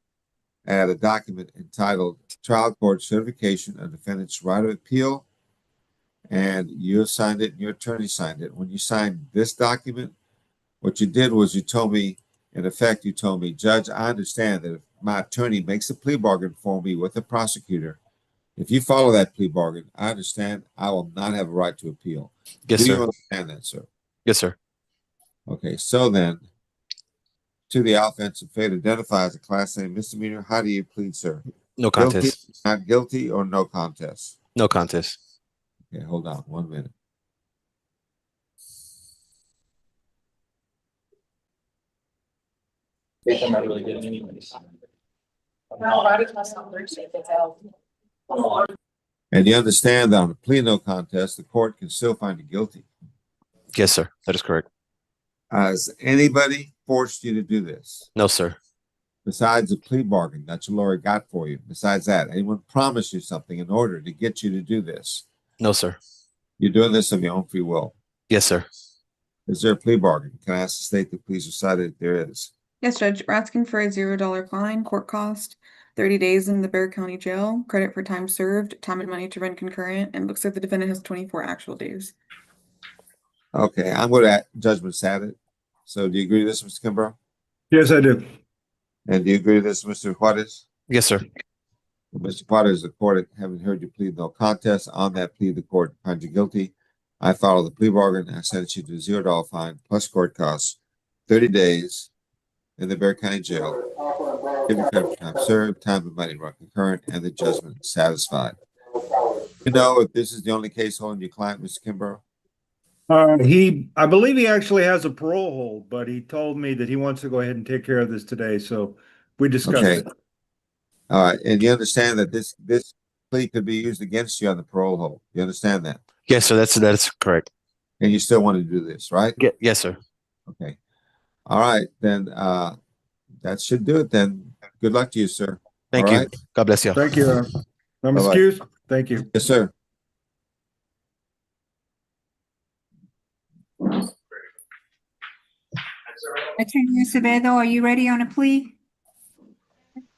S1: at a document entitled Trial Court Certification of Defendant's Right of Appeal, and you have signed it and your attorney signed it. When you signed this document, what you did was you told me, in effect, you told me, Judge, I understand that if my attorney makes a plea bargain for me with the prosecutor, if you follow that plea bargain, I understand I will not have a right to appeal.
S18: Yes,
S1: Do
S18: sir.
S1: you understand that, sir?
S18: Yes, sir.
S1: Okay, so then, to the offense of failure to identify as a class A misdemeanor, how do you plead, sir?
S18: No
S1: Guilty,
S18: contest.
S1: not guilty, or no contest?
S18: No contest.
S1: Okay, hold on 1 minute.
S4: I'm not really getting anyways.
S1: And you understand that on a plea of no contest, the court can still find you guilty.
S18: Yes, sir. That is correct.
S1: Has anybody forced you to do this?
S18: No, sir.
S1: Besides the plea bargain that your lawyer got for you, besides that, anyone promised you something in order to get you to do this?
S18: No, sir.
S1: You're doing this of your own free will.
S18: Yes, sir.
S1: Is there a plea bargain? Can I ask the state to please recite it if there is?
S6: Yes, Judge. We're asking for a $0 fine, court cost, 30 days in the Bexar County Jail, credit for time served, time and money to run concurrent, and looks like the defendant has 24 actual days.
S1: Okay, I'm going to judgment sat it. So do you agree to this, Mr. Kimbrough?
S14: Yes, I do.
S1: And do you agree to this, Mr. Juarez?
S18: Yes, sir.
S1: Mr. Juarez, the court, having heard you plead no contest, on that plea, the court finds you guilty. I follow the plea bargain. I sentence you to $0 fine plus court costs, 30 days in the Bexar County Jail. Give you credit for time served, time and money run concurrent, and the judgment is satisfied. You know if this is the only case holding your client, Mr. Kimbrough?
S14: I believe he actually has a parole hold, but he told me that he wants to go ahead and take care of this today, so we discussed
S1: Okay.
S14: it.
S1: All right, and you understand that this plea could be used against you on the parole hold. You understand that?
S18: Yes, sir. That's correct.
S1: And you still want to do this, right?
S18: Yes, sir.
S1: Okay. All right, then that should do it then. Good luck to you, sir.
S18: Thank
S1: All
S18: you.
S1: right?
S18: God bless you.
S14: Thank you. I'm
S1: Bye-bye.
S14: excused. Thank you.
S1: Yes, sir.
S2: Attorney Acevedo, are you ready on a plea?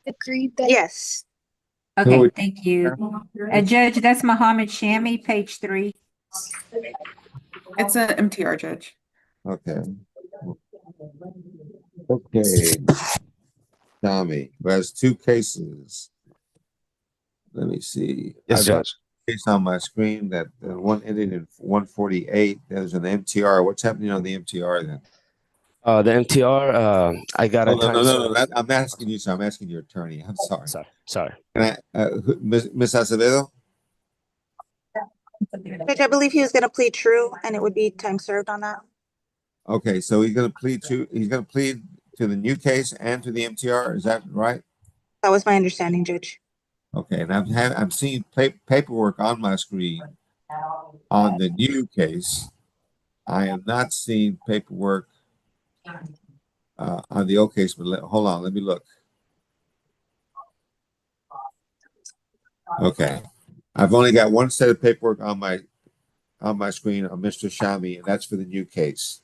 S19: Agreed that. Yes.
S2: Okay,
S1: would-
S2: thank you. Judge, that's Mohammed Shami, page 3.
S6: It's an MTR, Judge.
S1: Okay. Okay. Tommy, who has 2 cases. Let me see.
S18: Yes,
S1: I've got
S18: Judge.
S1: a case on my screen that one ended in 148. There's an MTR. What's happening on the MTR then?
S18: The MTR, I got
S1: Oh,
S18: a time.
S1: no. I'm asking you, sir. I'm asking your attorney. I'm sorry.
S18: Sorry.
S1: Can I, Ms. Acevedo?
S19: Judge, I believe he was going to plead true, and it would be time served on that.
S1: Okay, so he's going to plead to the new case and to the MTR. Is that right?
S19: That was my understanding, Judge.
S1: Okay, and I'm seeing paperwork on my screen on the new case. I am not seeing paperwork on the old case, but hold on, let me look. Okay, I've only got one set of paperwork on my screen on Mr. Shami, and that's for the new case.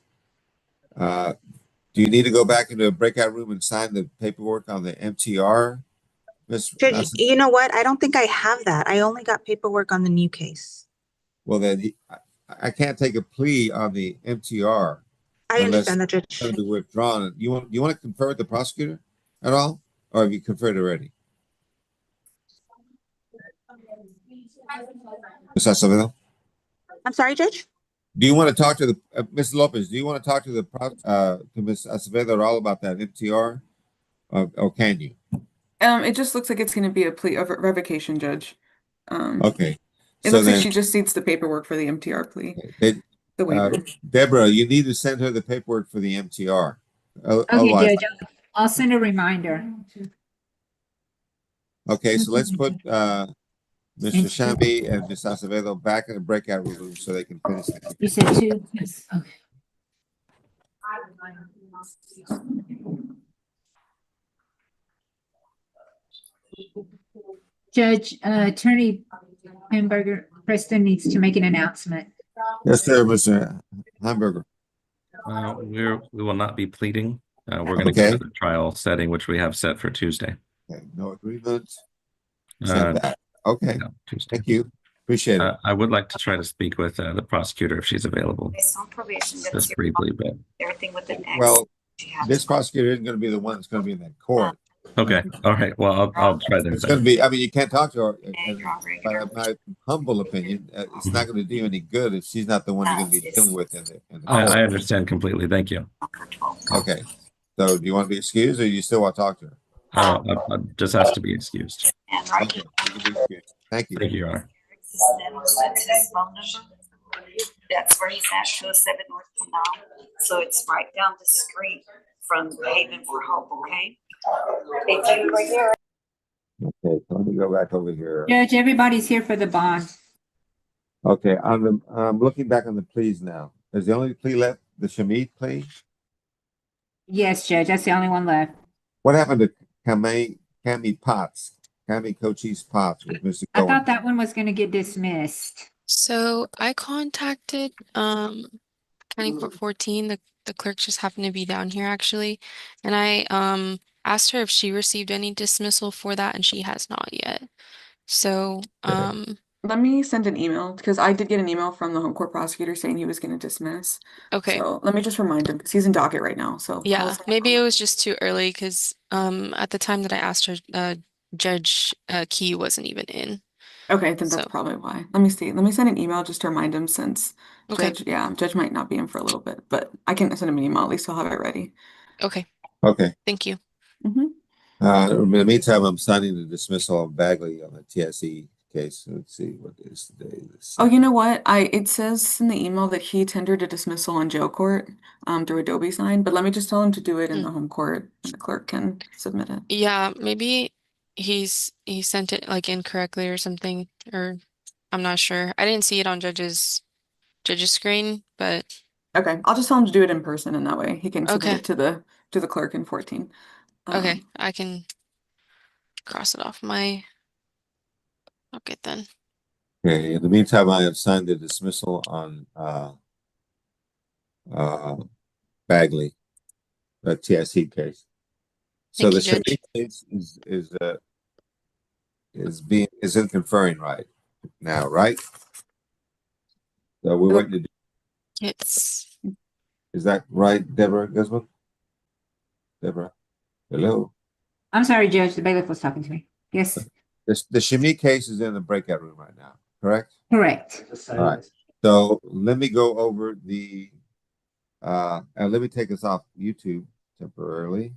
S1: Do you need to go back into a breakout room and sign the paperwork on the MTR?
S19: Judge, you know what? I don't think I have that. I only got paperwork on the new case.
S1: Well, then I can't take a plea on the MTR.
S19: I understand that, Judge.
S1: It's going to be withdrawn. You want to confer with the prosecutor at all, or have you conferred already? Ms. Acevedo?
S19: I'm sorry, Judge?
S1: Do you want to talk to the Ms. Lopez? Do you want to talk to the to Ms. Acevedo at all about that MTR, or can you?
S6: It just looks like it's going to be a plea of revocation, Judge.
S1: Okay.
S6: It looks like she just needs the paperwork for the MTR plea. The waiver.
S1: Deborah, you need to send her the paperwork for the MTR.
S2: Okay, Judge, I'll send a reminder.
S1: Okay, so let's put Mr. Shambi and Ms. Acevedo back in the breakout room so they can finish the
S2: You said two? Yes. Okay. Judge, Attorney Hamburger Preston needs to make an announcement.
S1: Yes, sir, Mr. Hamburger.
S20: We will not be pleading. We're going to go to the trial setting, which we have set for Tuesday.
S1: Okay, no agreement. Send that. Okay.
S20: No, Tuesday.
S1: Thank you. Appreciate it.
S20: I would like to try to speak with the prosecutor if she's available. Just briefly, but
S1: Well, this prosecutor isn't going to be the one that's going to be in that court.
S20: okay. All right. Well, I'll try that.
S1: It's going to be, I mean, you can't talk to her. And by my humble opinion, it's not going to do any good if she's not the one you're going to be dealing with in the court.
S20: I understand completely. Thank you.
S1: Okay. So do you want to be excused or you still want to talk to her?
S20: I just asked to be excused.
S1: Okay. You can be excused. Thank you.
S20: Thank you, Your Honor.
S21: That's his phone number. That's where he's at, 207 North Canal. So it's right down the street from Haven for Hope, okay? They do right here.
S1: Okay, so let me go back over here.
S2: Judge, everybody's here for the bond.
S1: Okay, I'm looking back on the pleas now. Is the only plea left the Shamid plea?
S2: Yes, Judge, that's the only one left.
S1: What happened to Cami Cochise Potts with Mr.
S2: I
S1: Cohen?
S2: thought that one was going to get dismissed.
S5: So I contacted County Court 14. The clerk just happened to be down here actually. And I asked her if she received any dismissal for that, and she has not yet. So
S6: let me send an email because I did get an email from the home court prosecutor saying he was going to dismiss.
S5: Okay.
S6: So let me just remind him because he's in docket right now. So
S5: yeah, maybe it was just too early because at the time that I asked her, Judge Key wasn't even in.
S6: Okay, then that's probably why. Let me see. Let me send an email just to remind him since Judge might not be in for a little bit, but I can send him an email. At least he'll have it ready.
S5: Okay.
S1: Okay.
S5: Thank you.
S1: In the meantime, I'm signing the dismissal of Bagley on the TSE case. Let's see what is today.
S6: Oh, you know what? It says in the email that he tendered a dismissal in jail court through Adobe Sign, but let me just tell him to do it in the home court and the clerk can submit it.
S5: Yeah, maybe he sent it like incorrectly or something, or I'm not sure. I didn't see it on judge's screen, but
S6: okay, I'll just tell him to do it in person, and that way he can submit it to the clerk in 14.
S5: Okay, I can cross it off my okay then.
S1: Okay. In the meantime, I have signed the dismissal on Bagley, the TSE case. So the Shamik case is in conferring right now, right? So we're waiting to do.
S5: It's.
S1: Is that right, Deborah Guzman? Deborah, hello.
S2: I'm sorry, Judge. The bailiff was talking to me. Yes.
S1: The Shamik case is in the breakout room right now, correct?
S2: Correct.
S1: All right. So let me go over the and let me take us off YouTube temporarily.